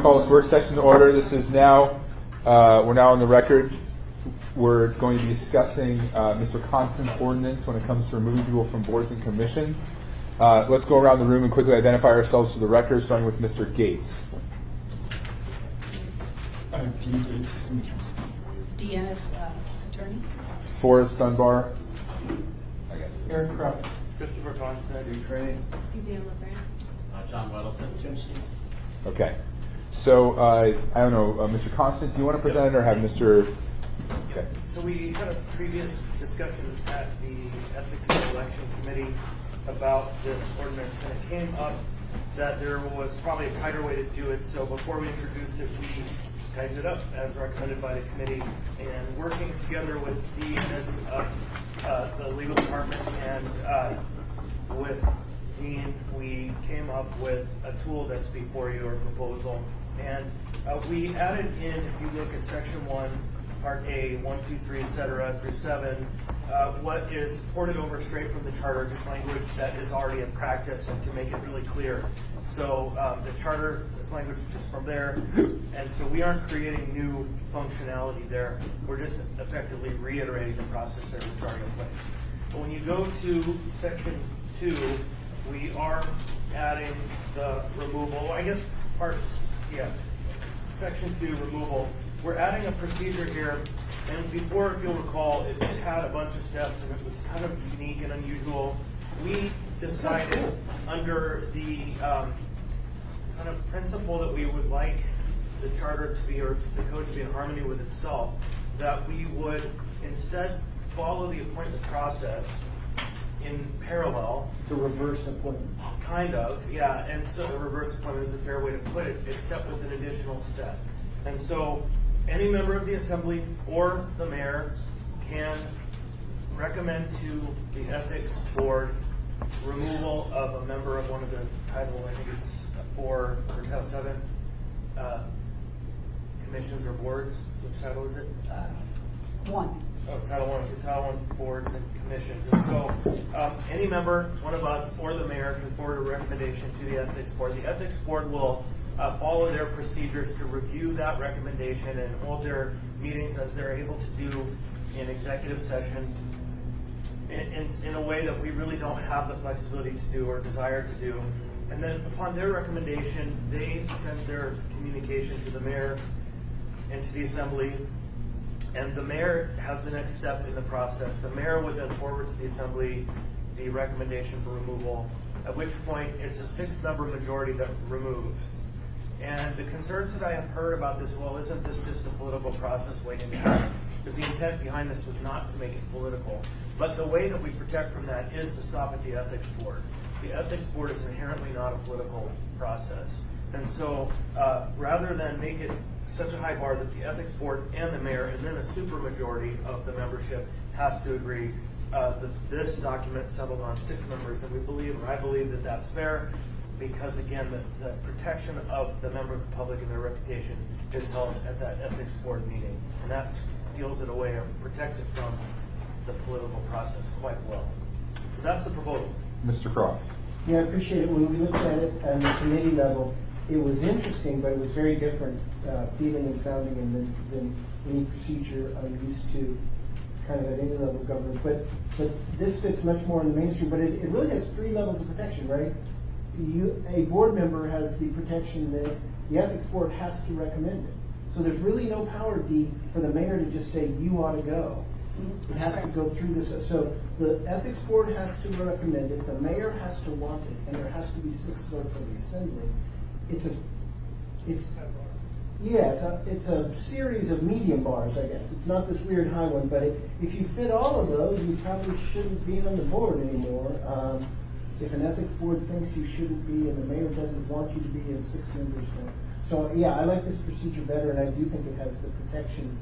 call this work session to order. This is now, we're now on the record. We're going to be discussing Mr. Constant's ordinance when it comes to removing people from boards and commissions. Let's go around the room and quickly identify ourselves for the record, starting with Mr. Gates. Dean Gates. Deanna's attorney. Forrest Dunbar. Aaron Croft. Christopher Constant, training. Suzanne LaFrance. John Weddleton. Jim Sheehan. Okay. So, I don't know, Mr. Constant, do you want to present it or have Mr. Okay. So we had a previous discussion at the Ethics and Election Committee about this ordinance, and it came up that there was probably a tighter way to do it. So before we introduced it, we tightened it up as recommended by the committee, and working together with the legal department and with Dean, we came up with a tool that's before you, or proposal. And we added in, if you look at section 1, part A, 1, 2, 3, etc., through 7, what is ported over straight from the charter, just language that is already in practice, and to make it really clear. So the charter, this language is just from there, and so we aren't creating new functionality there. We're just effectively reiterating the process that was already in place. But when you go to section 2, we are adding the removal, I guess section 2, removal. We're adding a procedure here, and before, if you'll recall, it had a bunch of steps, and it was kind of unique and unusual. We decided under the kind of principle that we would like the charter to be, or the code to be in harmony with itself, that we would instead follow the appointment process in parallel. To reverse appointment. Kind of, yeah, and so a reverse appointment is a fair way to put it, except with an additional step. And so any member of the assembly or the mayor can recommend to the ethics board removal of a member of one of the title, I think it's 4 or Title 7 commissions or boards. Which title is it? 1. Oh, Title 1 boards and commissions. And so any member, one of us, or the mayor can forward a recommendation to the ethics board. The ethics board will follow their procedures to review that recommendation and hold their meetings as they're able to do in executive session in a way that we really don't have the flexibility to do or desire to do. And then upon their recommendation, they send their communication to the mayor and to the assembly, and the mayor has the next step in the process. The mayor would then forward to the assembly the recommendation for removal, at which point it's a 6-member majority that removes. And the concerns that I have heard about this, well, isn't this just a political process waiting to happen? Because the intent behind this was not to make it political. But the way that we protect from that is to stop at the ethics board. The ethics board is inherently not a political process. And so rather than make it such a high bar that the ethics board and the mayor and then a supermajority of the membership has to agree, that this document settled on 6 members, and we believe, or I believe, that that's fair, because again, the protection of the member of the public and their reputation is held at that ethics board meeting, and that deals it away or protects it from the political process quite well. So that's the proposal. Mr. Croft. Yeah, I appreciate it. When we looked at it on the committee level, it was interesting, but it was very different feeling and sounding than any procedure I'm used to kind of at any level of government. But this fits much more in the mainstream, but it really has 3 levels of protection, right? A board member has the protection that the ethics board has to recommend it. So there's really no power, D, for the mayor to just say, you ought to go. It has to go through this. So the ethics board has to recommend it, the mayor has to want it, and there has to be 6 votes of the assembly. It's a series of medium bars, I guess. It's not this weird high one, but if you fit all of those, you probably shouldn't be on the board anymore. If an ethics board thinks you shouldn't be and the mayor doesn't want you to be, and 6 members don't. So yeah, I like this procedure better, and I do think it has the protections.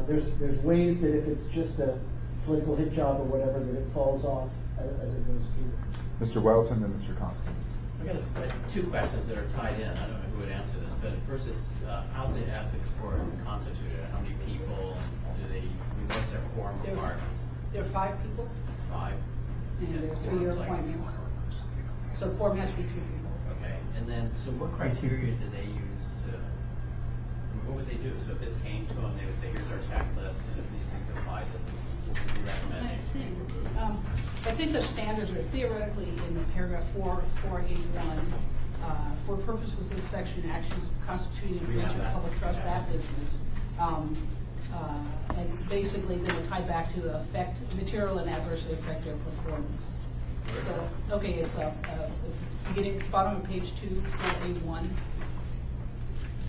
There's ways that if it's just a political hit job or whatever, that it falls off as it goes through. Mr. Weddleton and Mr. Constant. I've got 2 questions that are tied in. I don't know who would answer this, but first is how's the ethics board constituted? How many people do they? What's their quorum requirements? There are 5 people, It's 5. and there are 3-year appointments. So quorum has to be 3 people. Okay, and then so what criteria do they use to would they do? So if this came to them, they would say, here's our checklist, and if these things apply, then we recommend it. I think the standards are theoretically in the paragraph 481. For purposes of this section, actions constituting We breach have of that. public trust, Yeah. that business. And basically, they will tie back to affect material and adversely affect their performance. So, okay, it's beginning at the bottom of page 2, 481.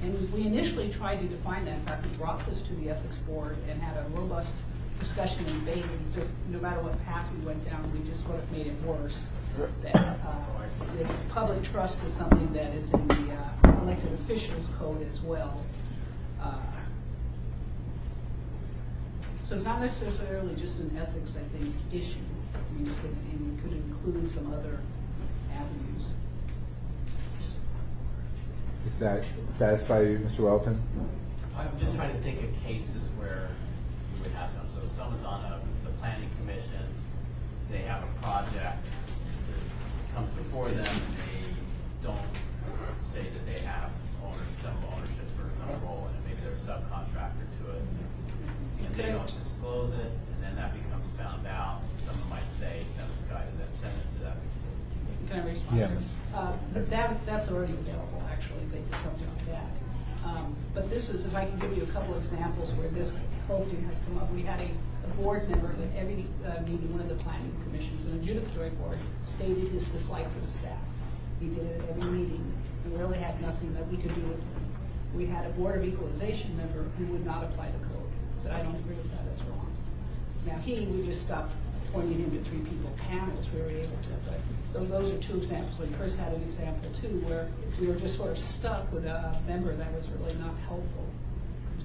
And we initially tried to define that. In fact, we brought this to the ethics board and had a robust discussion and debate. And just no matter what path we went down, we just would have made it worse. That this public trust is something that is in the elected officials code as well. So it's not necessarily just an ethics, I think, issue. I mean, it could include some other avenues. Does that satisfy you, Mr. Welton? I'm just trying to think of cases where we would have some. So if someone's on the planning commission, they have a project that comes before them, and they don't say that they have some ownership or some role in it. Maybe they're a subcontractor to it, and they don't disclose it, and then that becomes found out. Someone might say, send this guy to that, send this to that. Can I respond? Yeah. That's already available, actually, they do something like that. But this is, if I can give you a couple examples where this whole thing has come up. We had a board member that every meeting, one of the planning commissions, an adjudicatory board, stated his dislike for the staff. He did it at every meeting, and really had nothing that we could do with him. We had a board of equalization member who would not apply the code. Said, I don't agree with that, it's wrong. Now we just stopped pointing him to 3 people panels, we were able to, but those are 2 examples. And Chris had an example too, where we were just sort of stuck with a member that was really not helpful.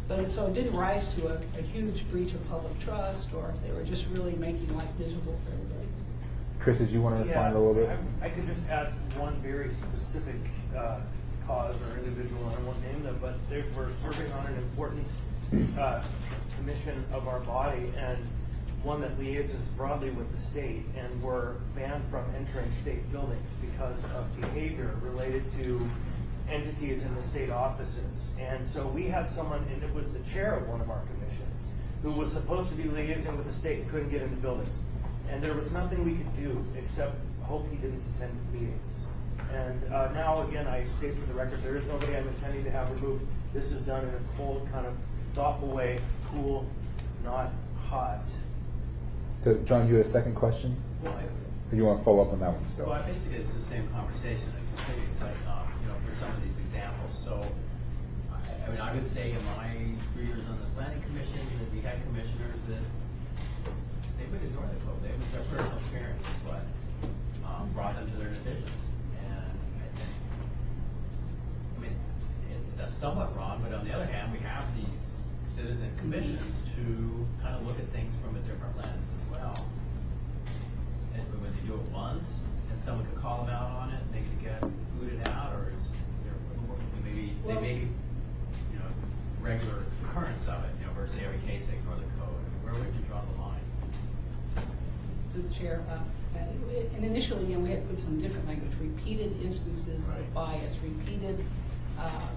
But so it didn't rise to a huge breach of public trust, or if they were just really making life miserable for everybody. Chris, did you want to respond a little bit? I could just add one very specific cause or individual, and I won't name them, but they were serving on an important commission of our body, and one that liaises broadly with the state, and were banned from entering state buildings because of behavior related to entities in the state offices. And so we had someone, and it was the chair of one of our commissions, who was supposed to be liaising with the state and couldn't get into buildings. And there was nothing we could do except hope he didn't attend meetings. And now, again, I state for the record, there is nobody I'm intending to have removed. This is done in a cold, kind of thoughtful way, cool, not hot. So, John, you had a second question? Well, Or you want to follow up on that one still? Well, basically, it's the same conversation. I think it's like, for some of these examples. So, I mean, I would say in my 3 years on the planning commission, that we had commissioners that they would ignore the code. It was their personal experience is what brought them to their decisions. And I mean, that's somewhat wrong. But on the other hand, we have these citizen commissions to kind of look at things from a different lens as well. And when they do it once, and someone could call them out on it, and they could get booted out, or is there maybe they make it, regular occurrence of it, versus every case they ignore the code. Where would you draw the line? To the chair, and initially, we had put some different language, repeated instances of bias, repeated.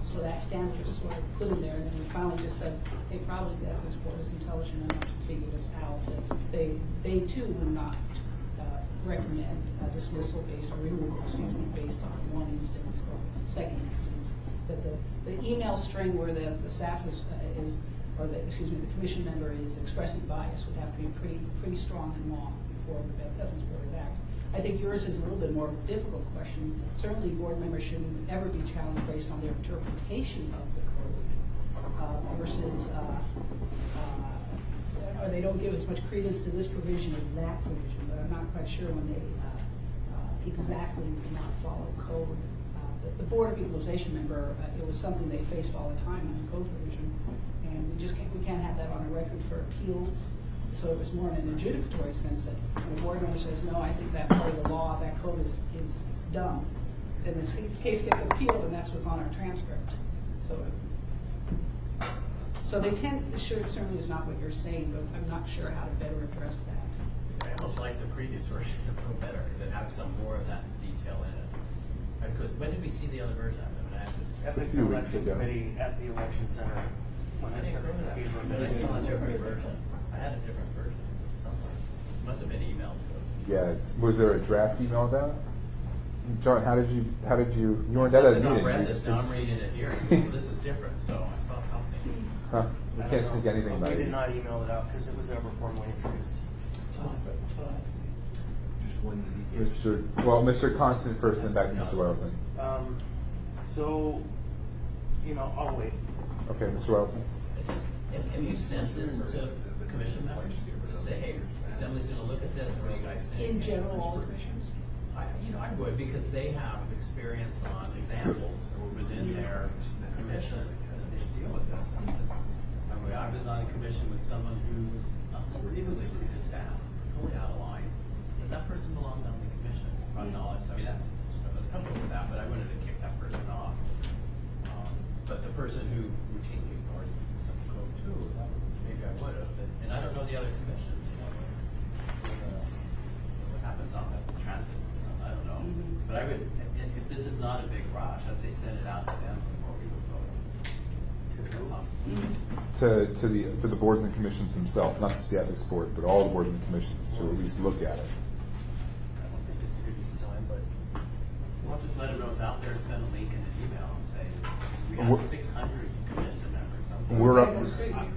So that standard was sort of put in there, and then we finally just said, hey, probably the ethics board is intelligent enough to figure this out. That they too would not recommend dismissal based or removal, based on one instance or second instance. That the email string where the staff is or the commission member is expressing bias would have to be pretty strong and long before the ethics board would act. I think yours is a little bit more of a difficult question. Certainly, board members shouldn't ever be challenged based on their interpretation of the code versus, or they don't give as much credence to this provision as that provision. But I'm not quite sure when they exactly do not follow code. The board of equalization member, it was something they faced all the time in the code provision, and we can't have that on a record for appeals. So it was more in an adjudicatory sense that when the board member says, no, I think that part of the law, that code is dumb. Then this case gets appealed, and that's what's on our transcript. So they tend, certainly is not what you're saying, but I'm not sure how to better address that. I almost like the previous version a little better because it had some more of that detail in it. Because when did we see the other version of it? Ethics few and weeks Election ago. Committee at the election center. When I I didn't started go to that. being But I removed. saw a different version. I had a different version somewhere. Must have been emailed to us. Yeah, was there a draft email about it? John, how did you you weren't at I a not meeting? read you this, just- now I'm reading it here. Well, this is different, so I saw something. Huh, we I can't don't sneak know. anything by We did you. not email it out because it was never formally introduced. Just when did he get? Mr. Constant first, then back to Mr. Wellington. So, I'll wait. Okay, Mr. Wellington. It's just, have you sent this to commission members? Just say, hey, Assembly's gonna look at this, what do you guys think? In general, all the commissioners? I would, because they have experience on examples within their commission, and they deal with this. I mean, I was on a commission with someone who was unbelievably rude to staff, totally out of line. But that person belonged on the commission, unacknowledged. I mean, I'm really comfortable with that, but I wanted to kick that person off. But the person who routinely ignored some code too, maybe I would have. And I don't know the other commissions, what happens on the transit, I don't know. But I would, if this is not a big rush, I'd say send it out to them before we would vote. To the boards and commissions themselves, not just the ethics board, but all the boards and commissions to at least look at it. I don't think it's a good use of time, but Well, just let them know it's out there and send a link in an email and say, we have 600 commission members. Something. We're up.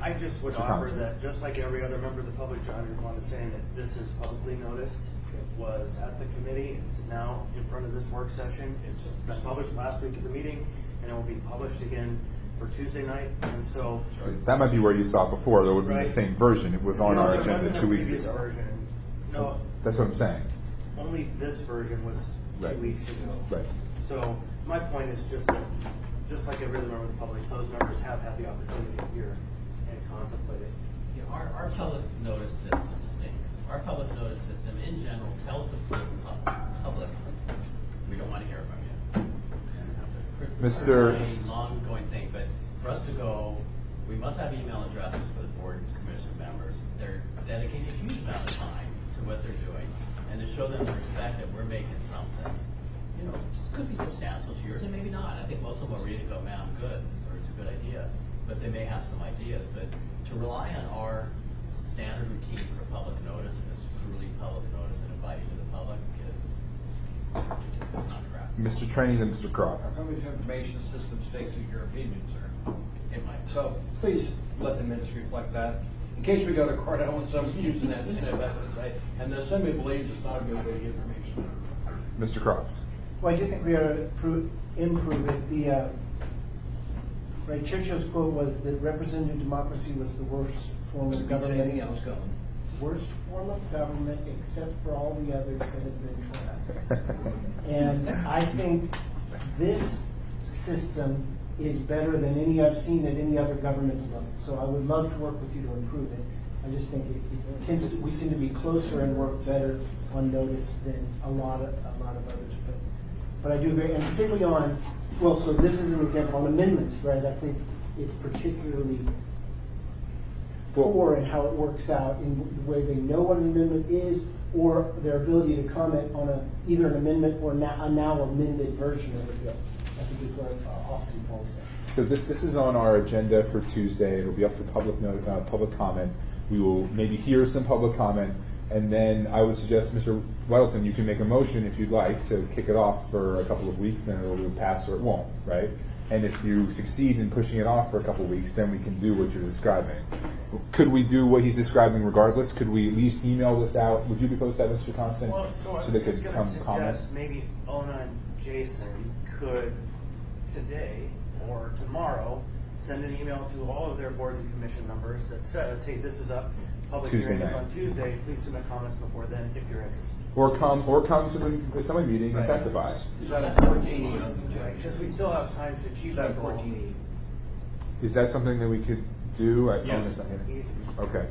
I just would Mr. offer Constant. that, just like every other member of the public, John, you're on to saying that this is publicly noticed. It was at the committee, it's now in front of this work session. It's been published last week at the meeting, and it will be published again for Tuesday night, and so. So that might be where you saw it before, though it would be Right. the same version. It was on our There agenda wasn't a 2 weeks previous ago. version. No, That's what I'm saying. only this version was Right. 2 weeks ago. Right. So my point is just that, just like every other member of the public, those members have had the opportunity to hear and contemplate it. Yeah, our public notice system stinks. Our public notice system in general tells the public, we don't want to hear from you. This is Mr. a long-going thing, but for us to go, we must have email addresses for the board and commission members. They're dedicating a huge amount of time to what they're doing, and to show them the respect that we're making something, this could be substantial to yours, and maybe not. I think most of them will read it and go, man, I'm good, or it's a good idea. But they may have some ideas. But to rely on our standard routine for public notice, and it's truly public notice and inviting to the public, is not correct. Mr. Trainee and Mr. Croft. Our public information system stakes in your opinion, sir. It might. So please let the minutes reflect that. In case we go to court, I don't want someone using that to say, and the assembly believes it's not a good way to get information. Mr. Croft. Well, I do think we ought to improve it. Right, Churchill's quote was that representative democracy was the worst form of government. Anything else going? Worst form of government except for all the others that have been tried. And I think this system is better than any I've seen at any other government level. So I would love to work with you to improve it. I just think we tend to be closer and work better on notice than a lot of others. But I do agree, and particularly so this is an example on amendments, right? I think it's particularly poor in how it works out in the way they know what an amendment is, or their ability to comment on either an amendment or a now amended version of a bill. I think is what often falls down. So this is on our agenda for Tuesday. It'll be up for public comment. We will maybe hear some public comment, and then I would suggest, Mr. Weddleton, you can make a motion if you'd like to kick it off for a couple of weeks, and it'll pass or it won't, right? And if you succeed in pushing it off for a couple of weeks, then we can do what you're describing. Could we do what he's describing regardless? Could we at least email this out? Would you be opposed to that, Mr. Constant? Well, so I they was could just going come to comment? suggest maybe Ona and Jason could today or tomorrow send an email to all of their boards and commission members that says, hey, this is up, public Tuesday hearing is night. on Tuesday, please submit comments before then if you're interested. Or come to the assembly meeting and testify. Is that a 14E? Right, because we still have time to achieve Is that a that goal. 14E? Is that something that we could do? Yes. Easy. Okay.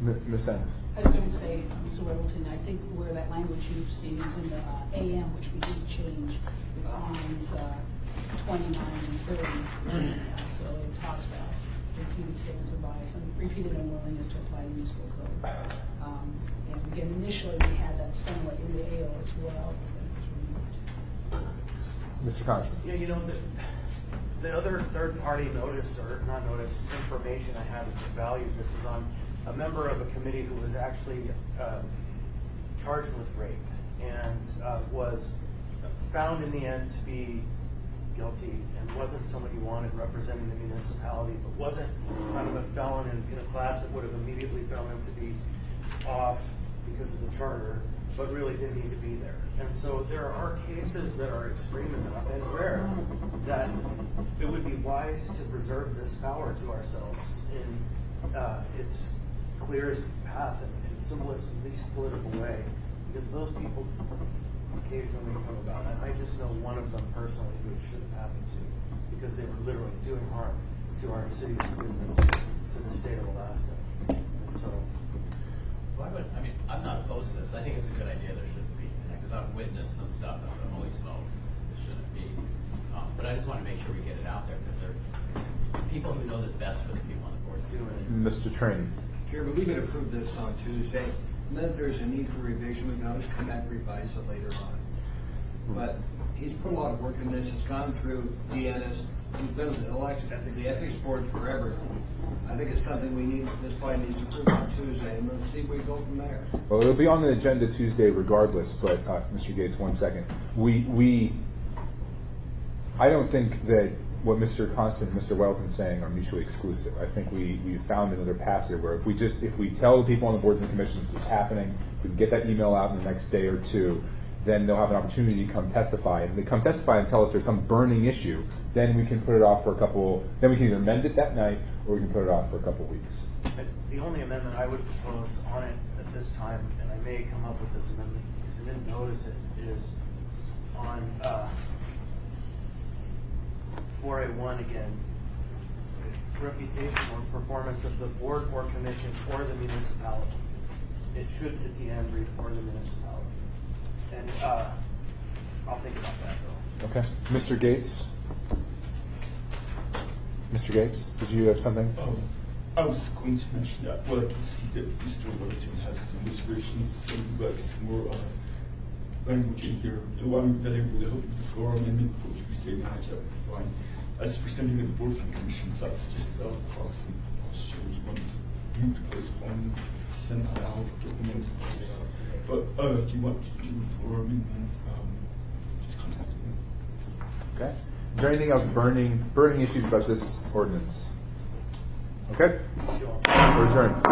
Ms. Ennis. I was going to say, Mr. Weddleton, I think where that language you've seen is in the AM, which we didn't change. It's lines 29 and 30. So it talks about repeated statements of bias and repeated unwillingness to apply the municipal code. And again, initially we had that somewhat in the AO as well, but then it was removed. Mr. Constant. Yeah, you know, the other third-party notice, or not notice, information I had that's valued, this is on a member of a committee who was actually charged with rape and was found in the end to be guilty and wasn't somebody who wanted representing the municipality, but wasn't kind of a felon in a class that would have immediately found him to be off because of the charter, but really didn't need to be there. And so there are cases that are extreme enough and rare that it would be wise to preserve this power to ourselves in its clearest path and simplest and least political way, because those people occasionally come about. And I just know one of them personally who it should have happened to, because they were literally doing harm to our city's business, to the state of Alaska. And so, I'm not opposed to this. I think it's a good idea. There shouldn't be, because I've witnessed some stuff. I'm going, holy smokes, this shouldn't be. But I just want to make sure we get it out there, because there are people who know this best for the people on the board. Mr. Train. Chairman, we could approve this on Tuesday, and then if there's a need for revision, we can always come back and revise it later on. But he's put a lot of work in this. It's gone through Deanna's. He's been elected at the ethics board forever. I think it's something we need, this body needs to approve on Tuesday, and let's see where we go from there. Well, it'll be on the agenda Tuesday regardless, but Mr. Gates, 1 second. I don't think that what Mr. Constant and Mr. Welton's saying are mutually exclusive. I think we found another path here where if we tell the people on the boards and commissions it's happening, we can get that email out in the next day or two, then they'll have an opportunity to come testify. And if they come testify and tell us there's some burning issue, then we can put it off for then we can either amend it that night or we can put it off for a couple weeks. the only amendment I would propose on it at this time, and I may come up with this amendment because I didn't notice it, is on 4A1 again, reputation or performance of the board or commission or the municipality. It should at the end read or the municipality. And I'll think about that though. Okay. Mr. Gates? Mr. Gates, did you have something? I was going to mention that, well, I can see that Mr. Wellington has some reservations, some like some more language in here. Though I'm available to help with the floor amendment for Tuesday night, that would be fine. As for sending the boards and commissions, that's just a policy. I'll show you want to move to postpone, send that out, get them in. But if you want to do the floor amendment, just contact me. Okay. Is there anything else burning issues about this ordinance? Okay. We're adjourned.